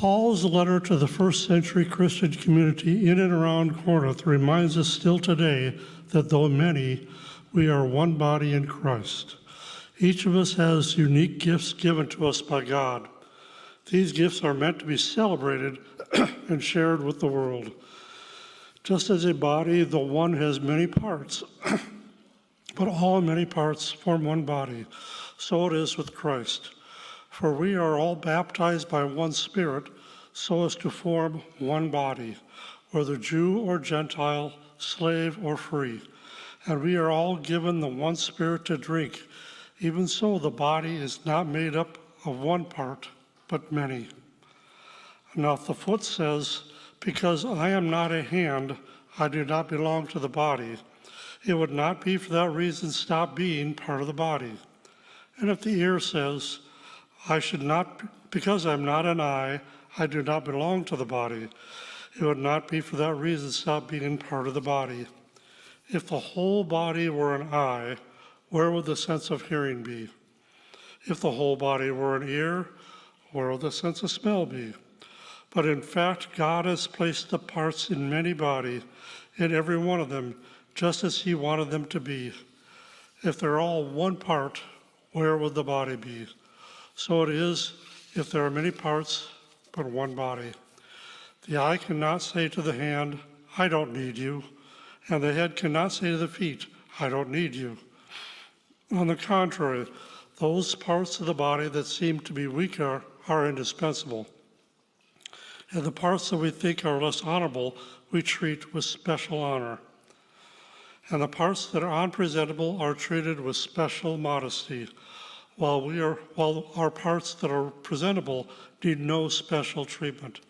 Paul's letter to the first century Christian community in and around Corinth reminds us still today that though many, we are one body in Christ. Each of us has unique gifts given to us by God. These gifts are meant to be celebrated and shared with the world. Just as a body, though one has many parts, but all many parts form one body, so it is with Christ. For we are all baptized by one Spirit, so as to form one body, whether Jew or Gentile, slave or free. And we are all given the one Spirit to drink. Even so, the body is not made up of one part, but many. Now, if the foot says, because I am not a hand, I do not belong to the body, it would not be for that reason stop being part of the body. And if the ear says, I should not, because I'm not an eye, I do not belong to the body, it would not be for that reason stop being part of the body. If the whole body were an eye, where would the sense of hearing be? If the whole body were an ear, where would the sense of smell be? But in fact, God has placed the parts in many bodies, in every one of them, just as he wanted them to be. If they're all one part, where would the body be? So it is if there are many parts, but one body. The eye cannot say to the hand, I don't need you, and the head cannot say to the feet, I don't need you. On the contrary, those parts of the body that seem to be weaker are indispensable. And the parts that we think are less honorable, we treat with special honor. And the parts that are unpresentable are treated with special modesty, while our parts that are presentable need no special treatment.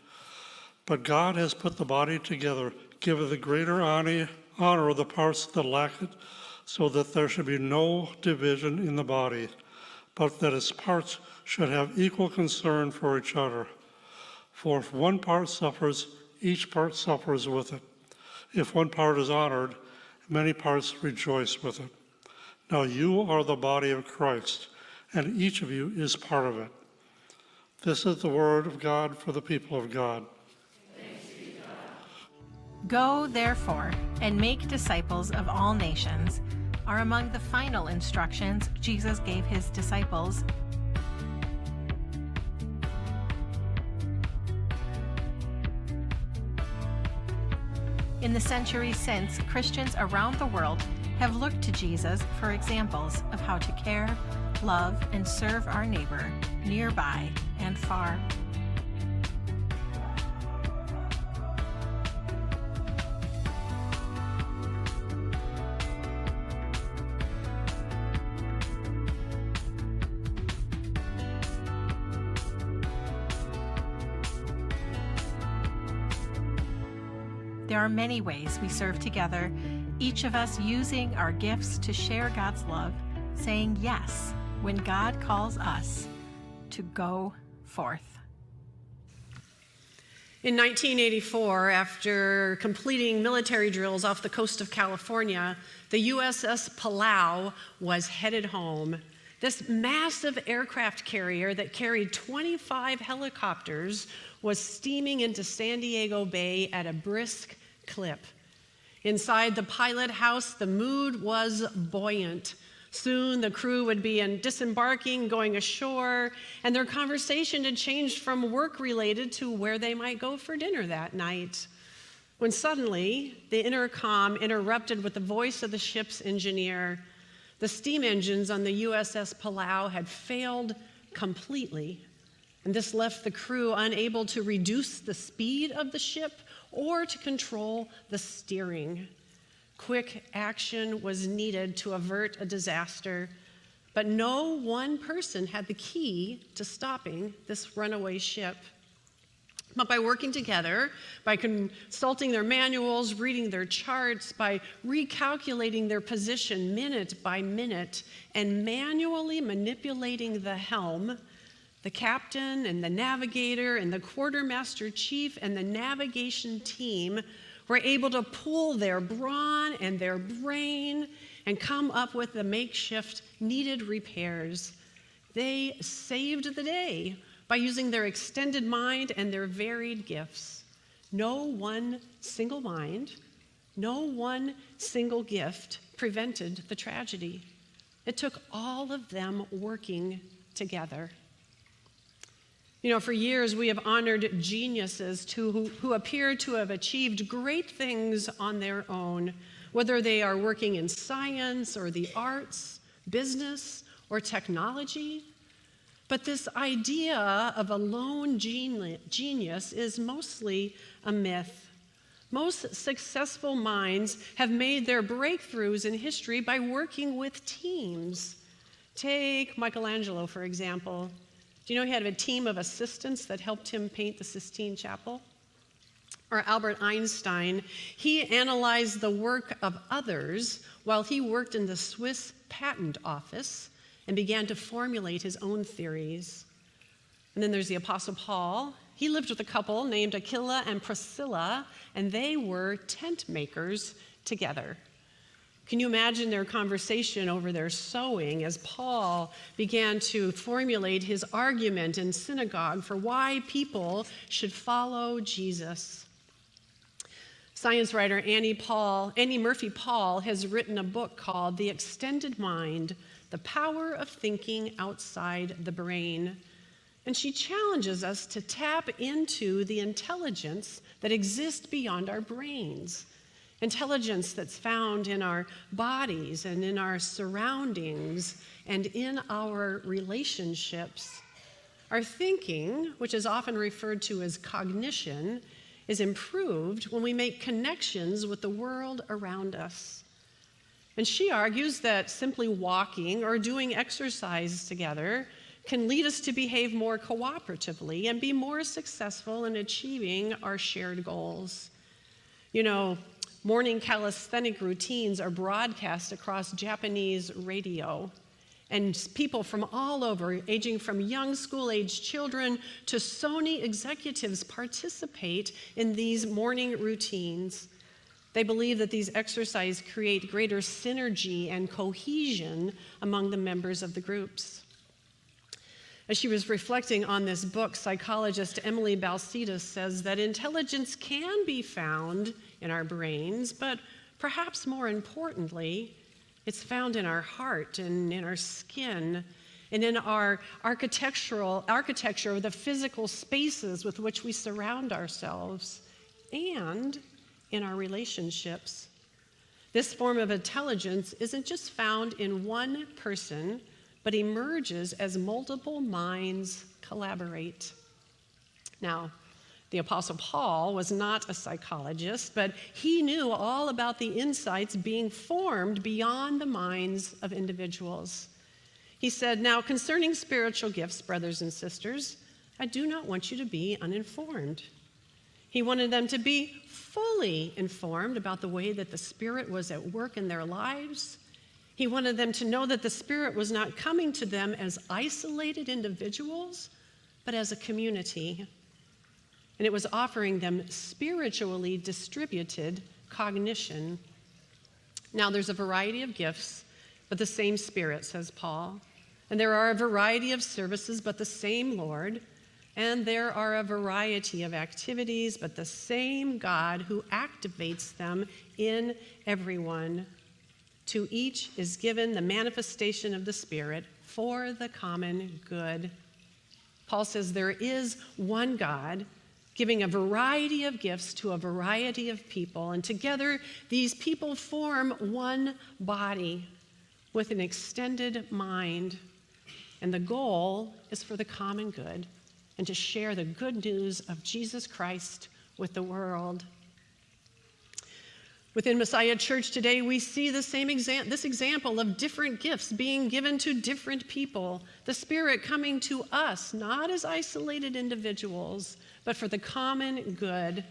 But God has put the body together, giving the greater honor of the parts that lack it, so that there should be no division in the body, but that its parts should have equal concern for each other. For if one part suffers, each part suffers with it. If one part is honored, many parts rejoice with it. Now you are the body of Christ, and each of you is part of it. This is the word of God for the people of God. Thanks be to God. Go, therefore, and make disciples of all nations, are among the final instructions Jesus gave his disciples. In the centuries since, Christians around the world have looked to Jesus for examples of how to care, love, and serve our neighbor, nearby and far. There are many ways we serve together, each of us using our gifts to share God's love, saying yes when God calls us to go forth. In 1984, after completing military drills off the coast of California, the USS Palau was headed home. This massive aircraft carrier that carried 25 helicopters was steaming into San Diego Bay at a brisk clip. Inside the pilot house, the mood was buoyant. Soon the crew would be disembarking, going ashore, and their conversation had changed from work-related to where they might go for dinner that night. When suddenly, the intercom interrupted with the voice of the ship's engineer. The steam engines on the USS Palau had failed completely, and this left the crew unable to reduce the speed of the ship or to control the steering. Quick action was needed to avert a disaster, but no one person had the key to stopping this runaway ship. But by working together, by consulting their manuals, reading their charts, by recalculating their position minute by minute, and manually manipulating the helm, the captain and the navigator and the quartermaster chief and the navigation team were able to pool their brawn and their brain and come up with the makeshift needed repairs. They saved the day by using their extended mind and their varied gifts. No one single mind, no one single gift prevented the tragedy. It took all of them working together. You know, for years we have honored geniuses who appear to have achieved great things on their own, whether they are working in science or the arts, business, or technology. But this idea of a lone genius is mostly a myth. Most successful minds have made their breakthroughs in history by working with teams. Take Michelangelo, for example. Do you know he had a team of assistants that helped him paint the Sistine Chapel? Or Albert Einstein, he analyzed the work of others while he worked in the Swiss patent office and began to formulate his own theories. And then there's the Apostle Paul. He lived with a couple named Aquila and Priscilla, and they were tent makers together. Can you imagine their conversation over their sewing as Paul began to formulate his argument in synagogue for why people should follow Jesus? Science writer Annie Murphy Paul has written a book called The Extended Mind, The Power of Thinking Outside the Brain. And she challenges us to tap into the intelligence that exists beyond our brains. Intelligence that's found in our bodies and in our surroundings and in our relationships. Our thinking, which is often referred to as cognition, is improved when we make connections with the world around us. And she argues that simply walking or doing exercise together can lead us to behave more cooperatively and be more successful in achieving our shared goals. You know, morning calisthenic routines are broadcast across Japanese radio, and people from all over, aging from young school-age children to Sony executives, participate in these morning routines. They believe that these exercises create greater synergy and cohesion among the members of the groups. As she was reflecting on this book, psychologist Emily Balcetis says that intelligence can be found in our brains, but perhaps more importantly, it's found in our heart and in our skin and in our architecture of the physical spaces with which we surround ourselves and in our relationships. This form of intelligence isn't just found in one person, but emerges as multiple minds collaborate. Now, the Apostle Paul was not a psychologist, but he knew all about the insights being formed beyond the minds of individuals. He said, "Now, concerning spiritual gifts, brothers and sisters, I do not want you to be uninformed." He wanted them to be fully informed about the way that the Spirit was at work in their lives. He wanted them to know that the Spirit was not coming to them as isolated individuals, but as a community. And it was offering them spiritually distributed cognition. Now, there's a variety of gifts, but the same Spirit, says Paul. And there are a variety of services, but the same Lord. And there are a variety of activities, but the same God who activates them in everyone. To each is given the manifestation of the Spirit for the common good. Paul says there is one God giving a variety of gifts to a variety of people, and together these people form one body with an extended mind. And the goal is for the common good and to share the good news of Jesus Christ with the world. Within Messiah Church today, we see this example of different gifts being given to different people, the Spirit coming to us, not as isolated individuals, but for the common good.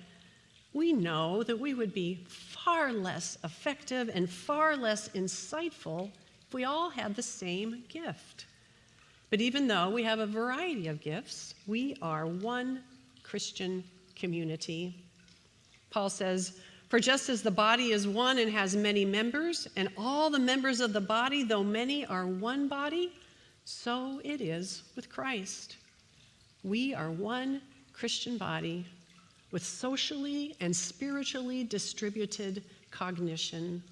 We know that we would be far less effective and far less insightful if we all had the same gift. But even though we have a variety of gifts, we are one Christian community. Paul says, "For just as the body is one and has many members, and all the members of the body, though many, are one body, so it is with Christ. We are one Christian body with socially and spiritually distributed cognition.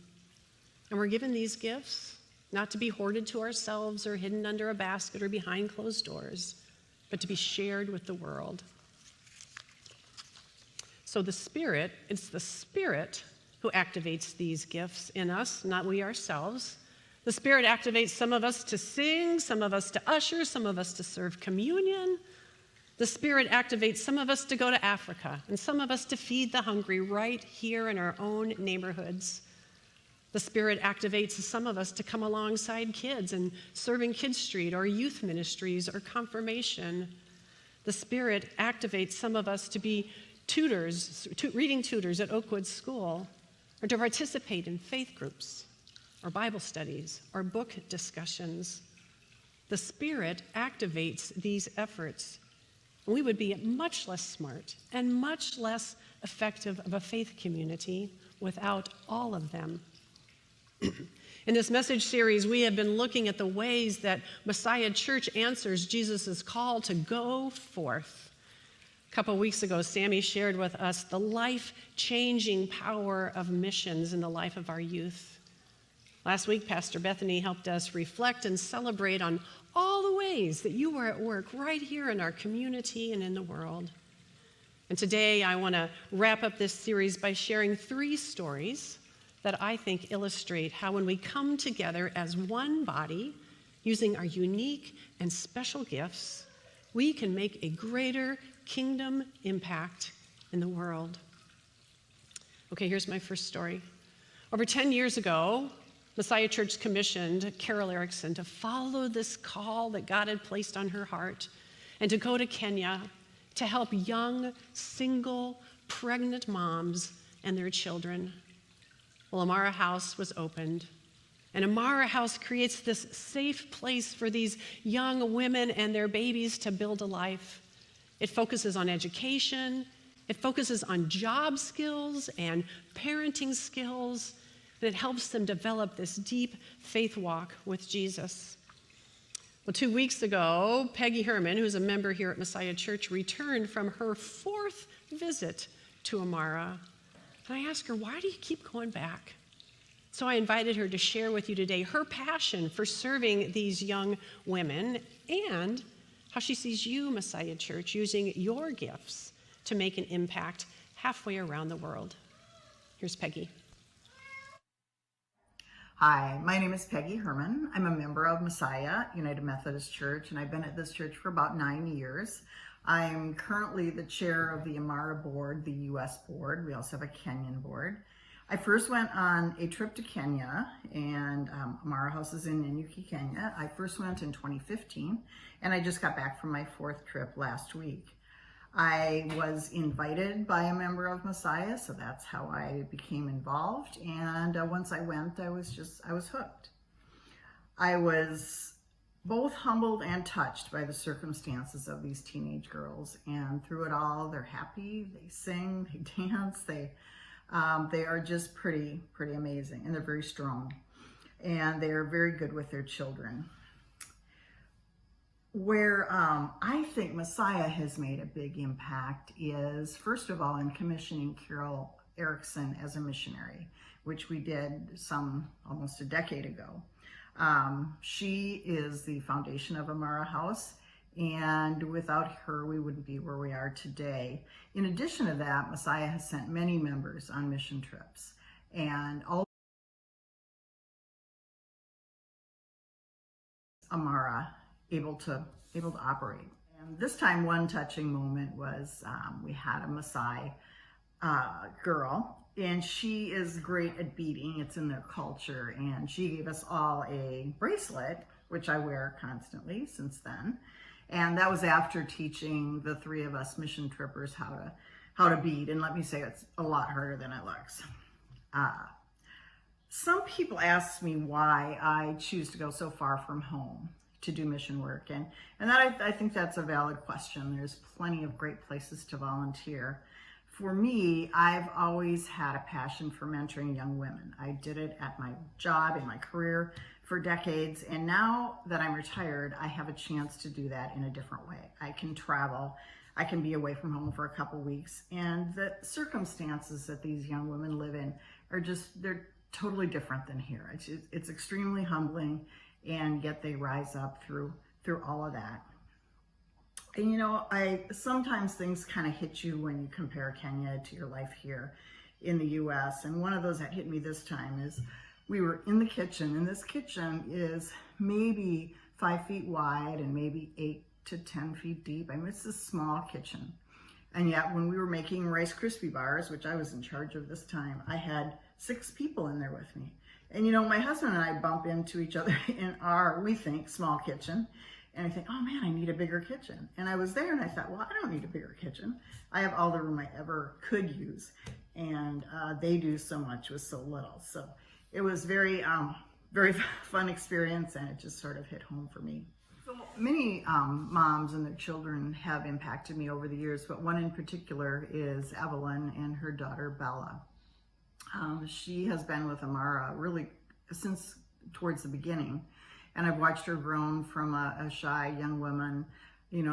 And we're given these gifts not to be hoarded to ourselves or hidden under a basket or behind closed doors, but to be shared with the world. So it's the Spirit who activates these gifts in us, not we ourselves. The Spirit activates some of us to sing, some of us to usher, some of us to serve communion. The Spirit activates some of us to go to Africa and some of us to feed the hungry right here in our own neighborhoods. The Spirit activates some of us to come alongside kids and serve in Kids Street or youth ministries or confirmation. The Spirit activates some of us to be tutors, reading tutors at Oakwood School, or to participate in faith groups or Bible studies or book discussions. The Spirit activates these efforts. We would be much less smart and much less effective of a faith community without all of them. In this message series, we have been looking at the ways that Messiah Church answers Jesus' call to go forth. A couple weeks ago, Sammy shared with us the life-changing power of missions in the life of our youth. Last week, Pastor Bethany helped us reflect and celebrate on all the ways that you are at work right here in our community and in the world. And today, I want to wrap up this series by sharing 3 stories that I think illustrate how when we come together as one body, using our unique and special gifts, we can make a greater kingdom impact in the world. Okay, here's my first story. Over 10 years ago, Messiah Church commissioned Carol Erickson to follow this call that God had placed on her heart and to go to Kenya to help young, single, pregnant moms and their children. Well, Amara House was opened, and Amara House creates this safe place for these young women and their babies to build a life. It focuses on education, it focuses on job skills and parenting skills, and it helps them develop this deep faith walk with Jesus. Well, 2 weeks ago, Peggy Herman, who's a member here at Messiah Church, returned from her 4th visit to Amara. And I asked her, why do you keep going back? So I invited her to share with you today her passion for serving these young women and how she sees you, Messiah Church, using your gifts to make an impact halfway around the world. Here's Peggy. Hi, my name is Peggy Herman. I'm a member of Messiah United Methodist Church, and I've been at this church for about 9 years. I'm currently the chair of the Amara board, the U.S. board. We also have a Kenyan board. I first went on a trip to Kenya, and Amara House is in Nanyuki, Kenya. I first went in 2015, and I just got back from my 4th trip last week. I was invited by a member of Messiah, so that's how I became involved. And once I went, I was hooked. I was both humbled and touched by the circumstances of these teenage girls. And through it all, they're happy, they sing, they dance, they are just pretty amazing, and they're very strong. And they are very good with their children. Where I think Messiah has made a big impact is, first of all, in commissioning Carol Erickson as a missionary, which we did almost a decade ago. She is the foundation of Amara House, and without her, we wouldn't be where we are today. In addition to that, Messiah has sent many members on mission trips, and all Amara able to operate. And this time, one touching moment was we had a Maasai girl, and she is great at beading. It's in their culture, and she gave us all a bracelet, which I wear constantly since then. And that was after teaching the 3 of us mission trippers how to bead. And let me say, it's a lot harder than it looks. Some people ask me why I choose to go so far from home to do mission work, and that I think that's a valid question. There's plenty of great places to volunteer. For me, I've always had a passion for mentoring young women. I did it at my job, in my career, for decades. And now that I'm retired, I have a chance to do that in a different way. I can travel. I can be away from home for a couple weeks. And the circumstances that these young women live in are they're totally different than here. It's extremely humbling, and yet they rise up through all of that. And sometimes things kind of hit you when you compare Kenya to your life here in the US. And one of those that hit me this time is we were in the kitchen, and this kitchen is maybe 5 feet wide and maybe 8 to 10 feet deep. I mean, it's a small kitchen. And yet when we were making Rice Krispie bars, which I was in charge of this time, I had 6 people in there with me. And my husband and I bump into each other in we think, small kitchen. And I think, oh man, I need a bigger kitchen. And I was there and I thought, well, I don't need a bigger kitchen. I have all the room I ever could use. And they do so much with so little. So it was very fun experience, and it just sort of hit home for me. So many moms and their children have impacted me over the years, but one in particular is Evelyn and her daughter Bella. She has been with Amara really since towards the beginning, and I've watched her grown from a shy young woman,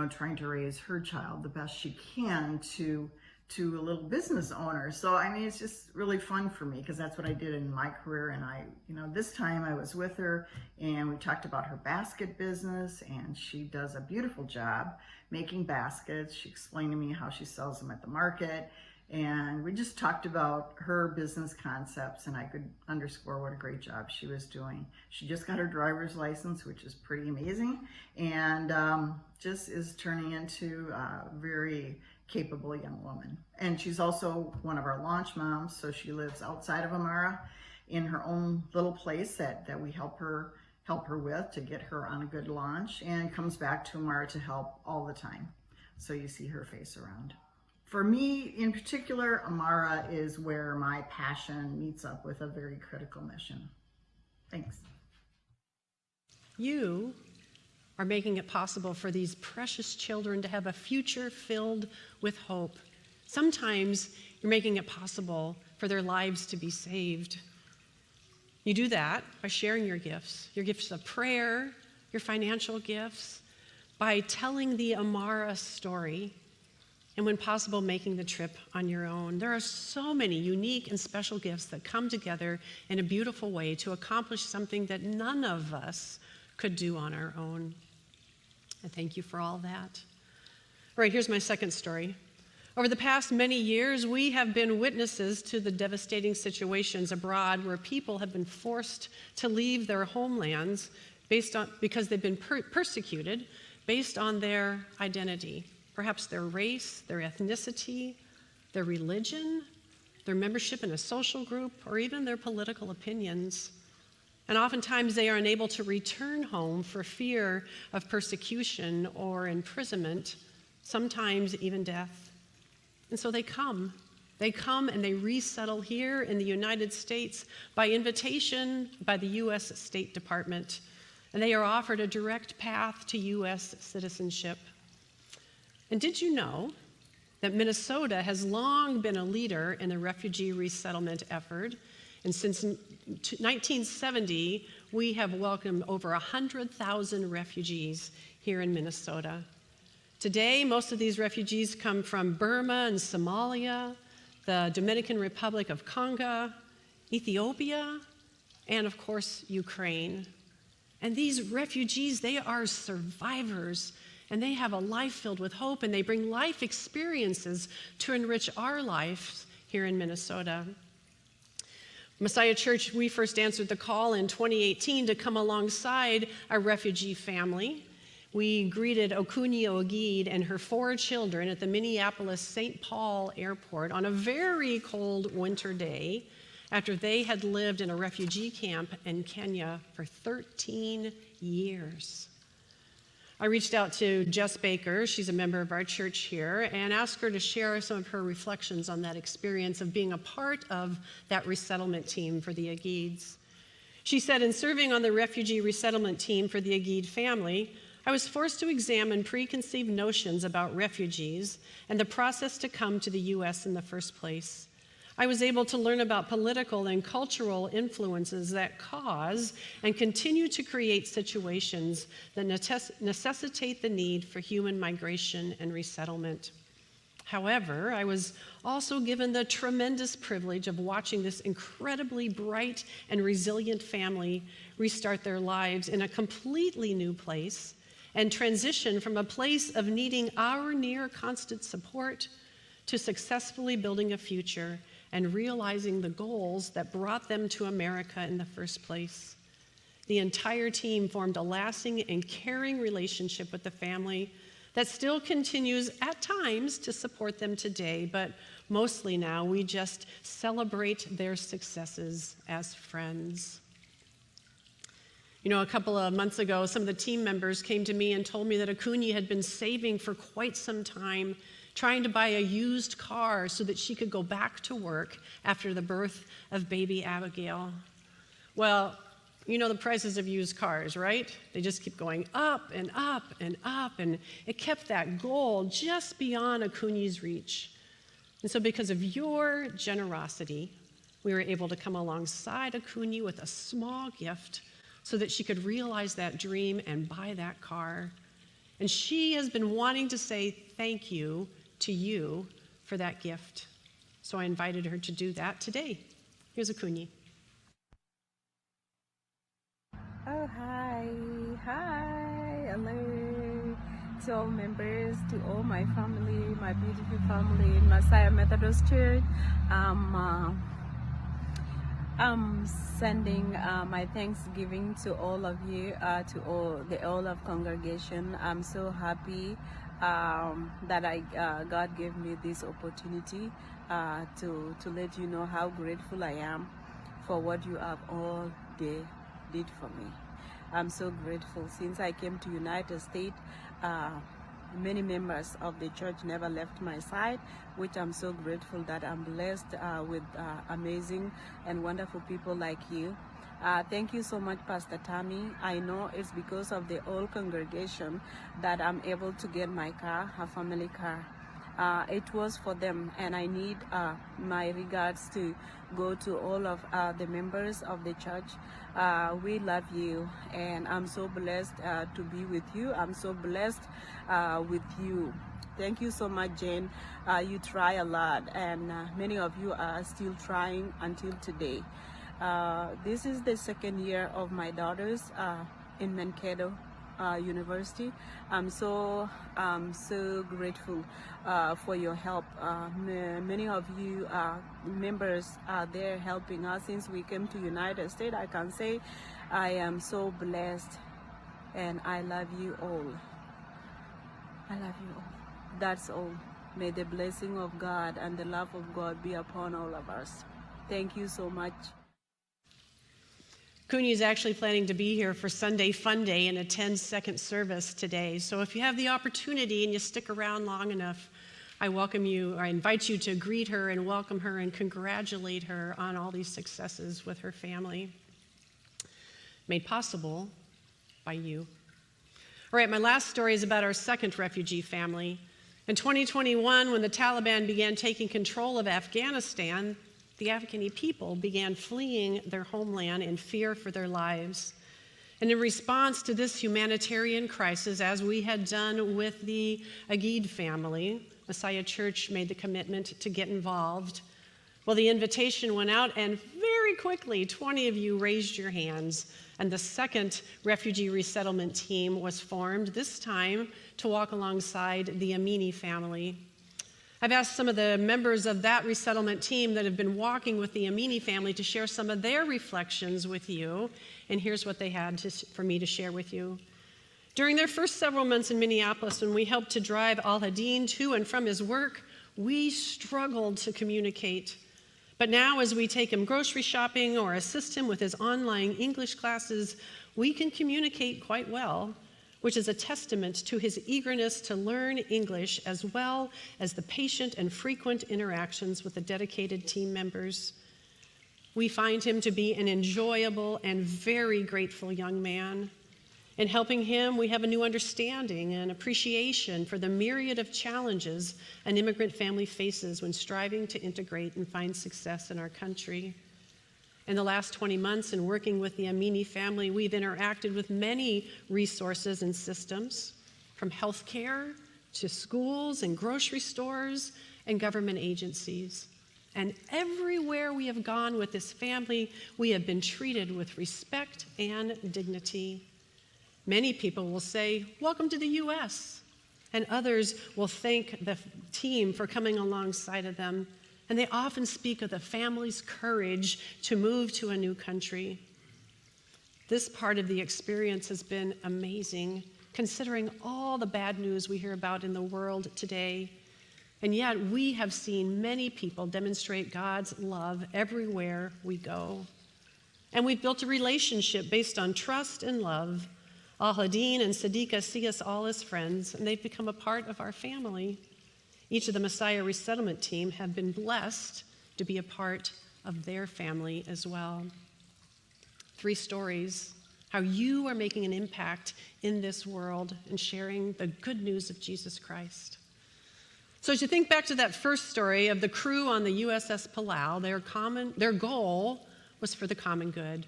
trying to raise her child the best she can to a little business owner. So I mean, it's just really fun for me, because that's what I did in my career. And this time I was with her and we talked about her basket business, and she does a beautiful job making baskets. She explained to me how she sells them at the market, and we just talked about her business concepts, and I could underscore what a great job she was doing. She just got her driver's license, which is pretty amazing, and just is turning into a very capable young woman. And she's also one of our launch moms, so she lives outside of Amara in her own little place that we help her with to get her on a good launch, and comes back to Amara to help all the time. So you see her face around. For me in particular, Amara is where my passion meets up with a very critical mission. Thanks. You are making it possible for these precious children to have a future filled with hope. Sometimes you're making it possible for their lives to be saved. You do that by sharing your gifts of prayer, your financial gifts, by telling the Amara story, and when possible, making the trip on your own. There are so many unique and special gifts that come together in a beautiful way to accomplish something that none of us could do on our own. And thank you for all that. All right, here's my second story. Over the past many years, we have been witnesses to the devastating situations abroad where people have been forced to leave their homelands because they've been persecuted based on their identity, perhaps their race, their ethnicity, their religion, their membership in a social group, or even their political opinions. And oftentimes they are unable to return home for fear of persecution or imprisonment, sometimes even death. And so they come and they resettle here in the United States by invitation by the U.S. State Department, and they are offered a direct path to U.S. citizenship. And did you know that Minnesota has long been a leader in the refugee resettlement effort? And since 1970, we have welcomed over 100,000 refugees here in Minnesota. Today, most of these refugees come from Burma and Somalia, the Dominican Republic of Congo, Ethiopia, and of course, Ukraine. And these refugees, they are survivors, and they have a life filled with hope, and they bring life experiences to enrich our lives here in Minnesota. Messiah Church, we first answered the call in 2018 to come alongside a refugee family. We greeted Okunyi Ogid and her 4 children at the Minneapolis St. Paul Airport on a very cold winter day after they had lived in a refugee camp in Kenya for 13 years. I reached out to Jess Baker, she's a member of our church here, and asked her to share some of her reflections on that experience of being a part of that resettlement team for the Agids. She said, in serving on the refugee resettlement team for the Agid family, I was forced to examine preconceived notions about refugees and the process to come to the U.S. in the first place. I was able to learn about political and cultural influences that cause and continue to create situations that necessitate the need for human migration and resettlement. However, I was also given the tremendous privilege of watching this incredibly bright and resilient family restart their lives in a completely new place and transition from a place of needing our near constant support to successfully building a future and realizing the goals that brought them to America in the first place. The entire team formed a lasting and caring relationship with the family that still continues at times to support them today, but mostly now we just celebrate their successes as friends. You know, a couple of months ago, some of the team members came to me and told me that Acuna had been saving for quite some time, trying to buy a used car so that she could go back to work after the birth of baby Abigail. Well, you know the prices of used cars, right? They just keep going up and up and up, and it kept that goal just beyond Acuna's reach. And so because of your generosity, we were able to come alongside Acuna with a small gift so that she could realize that dream and buy that car. And she has been wanting to say thank you to you for that gift. So I invited her to do that today. Here's Acuna. Oh, hi. Hello to all members, to all my family, my beautiful family in Messiah Methodist Church. I'm sending my thanksgiving to all of you, to all of congregation. I'm so happy that God gave me this opportunity to let you know how grateful I am for what you have all did for me. I'm so grateful. Since I came to United States, many members of the church never left my side, which I'm so grateful that I'm blessed with amazing and wonderful people like you. Thank you so much, Pastor Tammy. I know it's because of the whole congregation that I'm able to get my car, a family car. It was for them, and I need my regards to go to all of the members of the church. We love you, and I'm so blessed to be with you. I'm so blessed with you. Thank you so much, Jane. You try a lot, and many of you are still trying until today. This is the second year of my daughters in Mankato University. I'm so grateful for your help. Many of you members are there helping us since we came to United States. I can say I am so blessed, and I love you all. I love you all. That's all. May the blessing of God and the love of God be upon all of us. Thank you so much. Acuna is actually planning to be here for Sunday Fun Day and attend second service today. So if you have the opportunity and you stick around long enough, I invite you to greet her and welcome her and congratulate her on all these successes with her family, made possible by you. All right, my last story is about our second refugee family. In 2021, when the Taliban began taking control of Afghanistan, the Afghani people began fleeing their homeland in fear for their lives. And in response to this humanitarian crisis, as we had done with the Agid family, Messiah Church made the commitment to get involved. Well, the invitation went out, and very quickly, 20 of you raised your hands, and the second refugee resettlement team was formed, this time to walk alongside the Amini family. I've asked some of the members of that resettlement team that have been walking with the Amini family to share some of their reflections with you, and here's what they had for me to share with you. During their first several months in Minneapolis, when we helped to drive Al-Hadin to and from his work, we struggled to communicate. But now, as we take him grocery shopping or assist him with his online English classes, we can communicate quite well, which is a testament to his eagerness to learn English, as well as the patient and frequent interactions with the dedicated team members. We find him to be an enjoyable and very grateful young man. In helping him, we have a new understanding and appreciation for the myriad of challenges an immigrant family faces when striving to integrate and find success in our country. In the last 20 months, in working with the Amini family, we've interacted with many resources and systems, from healthcare to schools and grocery stores and government agencies. And everywhere we have gone with this family, we have been treated with respect and dignity. Many people will say, "Welcome to the U.S." And others will thank the team for coming alongside of them. And they often speak of the family's courage to move to a new country. This part of the experience has been amazing, considering all the bad news we hear about in the world today. And yet we have seen many people demonstrate God's love everywhere we go. And we've built a relationship based on trust and love. Al-Hadin and Sadiqa see us all as friends, and they've become a part of our family. Each of the Messiah Resettlement team have been blessed to be a part of their family as well. 3 stories, how you are making an impact in this world and sharing the good news of Jesus Christ. So as you think back to that first story of the crew on the USS Palau, their goal was for the common good.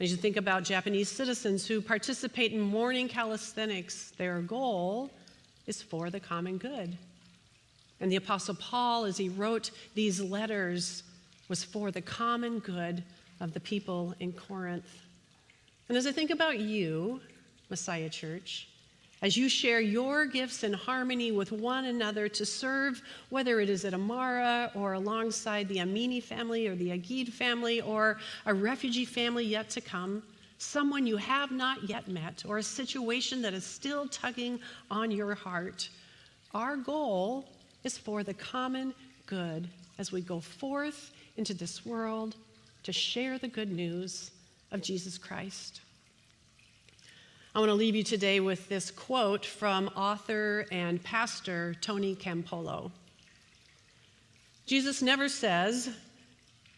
As you think about Japanese citizens who participate in morning calisthenics, their goal is for the common good. And the Apostle Paul, as he wrote these letters, was for the common good of the people in Corinth. And as I think about you, Messiah Church, as you share your gifts in harmony with one another to serve, whether it is at Amara or alongside the Amini family or the Agid family or a refugee family yet to come, someone you have not yet met, or a situation that is still tugging on your heart, our goal is for the common good as we go forth into this world to share the good news of Jesus Christ. I want to leave you today with this quote from author and pastor Tony Campolo. Jesus never says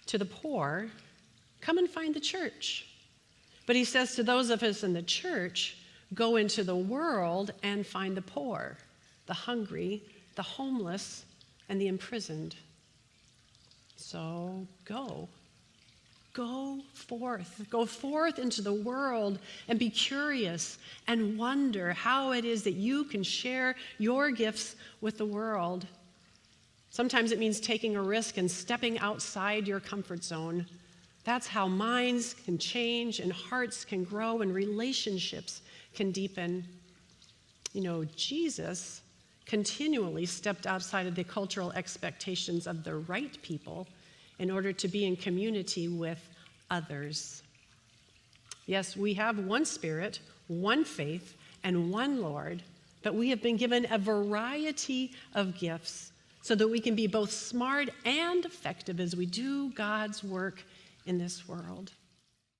to the poor, "Come and find the church." But he says to those of us in the church, "Go into the world and find the poor, the hungry, the homeless, and the imprisoned." So go. Go forth into the world and be curious and wonder how it is that you can share your gifts with the world. Sometimes it means taking a risk and stepping outside your comfort zone. That's how minds can change and hearts can grow and relationships can deepen. You know, Jesus continually stepped outside of the cultural expectations of the right people in order to be in community with others. Yes, we have one Spirit, one faith, and one Lord, but we have been given a variety of gifts so that we can be both smart and effective as we do God's work in this world.